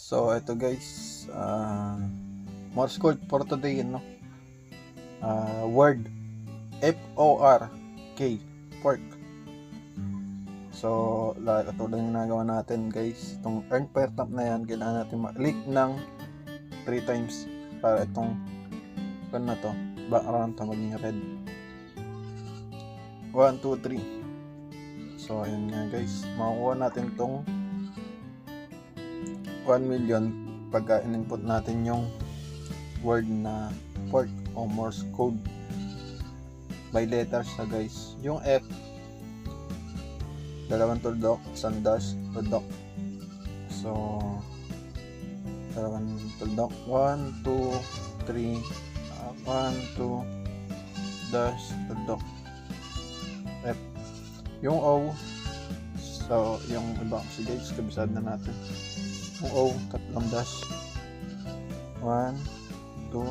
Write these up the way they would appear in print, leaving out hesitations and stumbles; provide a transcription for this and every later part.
So ito guys, Morse code for today, word F-O-R-K, fork. So katulad ng ginagawa natin guys, itong earn per tap na yan, kailangan natin ma-click ng 3 times para itong na to, background to maging red. 1, 2, 3. So ayun nga guys, makukuha natin itong 1 million pagka in-input natin yung word na fork o Morse code by letters na guys. Yung F, dalawang tuldok, isang dash, tuldok. So dalawang tuldok, 1, 2, 3, 1, 2, dash, tuldok, F. Yung O, so yung iba kasi guys, kabisado na natin. Yung O, tatlong dash, 1, 2,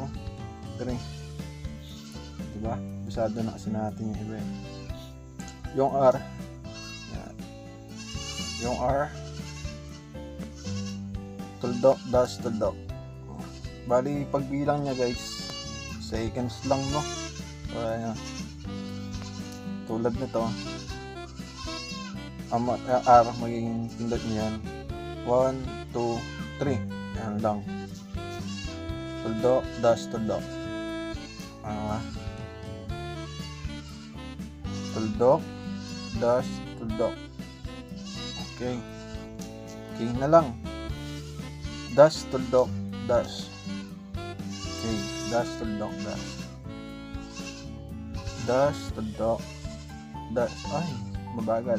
3. Diba? Bisado na kasi natin yung iba. Yung R, yan. Yung R, tuldok, dash, tuldok. Bali pagbilang niya guys, seconds lang, no? So ayan, tulad nito, R magiging pindot niyan 1, 2, 3. Yan lang. Tuldok, dash, tuldok. Tuldok, dash, tuldok. Okay. Okay na lang. Dash, tuldok, dash. Okay. Dash, tuldok, dash. Dash, tuldok, dash. Ay, mabagal.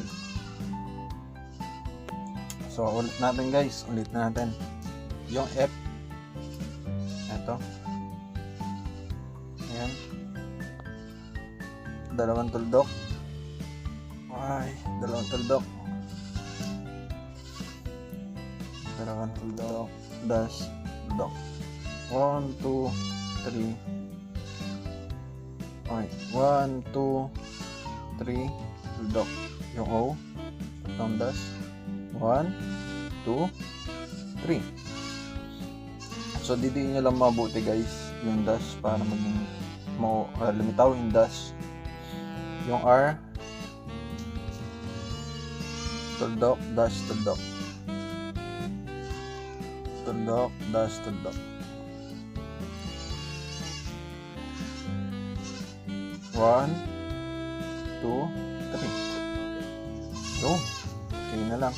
So ulit natin guys, ulit natin yung F, eto, ayan, dalawang tuldok, ay, dalawang tuldok, dash, tuldok, 1, 2, 3, ay, 1, 2, 3, tuldok, yung O, tatlong dash, 1, 2, 3. So didiin nyo lang mabuti guys yung dash para maging lumitaw yung dash. Yung R, tuldok, dash, tuldok, tuldok, dash, tuldok. 1, 2, 3. Yun, okay na lang.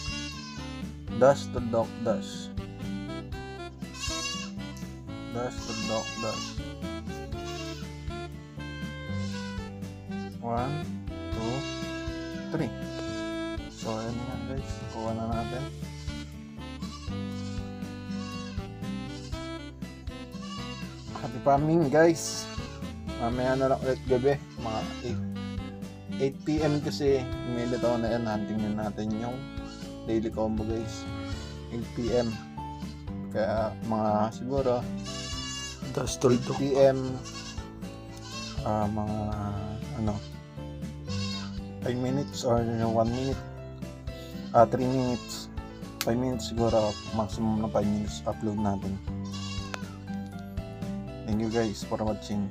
Dash, tuldok, dash. Dash, tuldok, dash. 1, 2, 3. So ayan nga guys, kuha na natin. Happy farming guys. Mamaya na lang ulit gabi, mga 8 PM kasi may litaw na yan. Huntingin natin yung daily combo guys, 8 PM. Kaya mga siguro 8 PM, mga 5 minutes or 1 minute, 3 minutes, 5 minutes siguro, maximum na 5 minutes upload natin. Thank you guys for watching.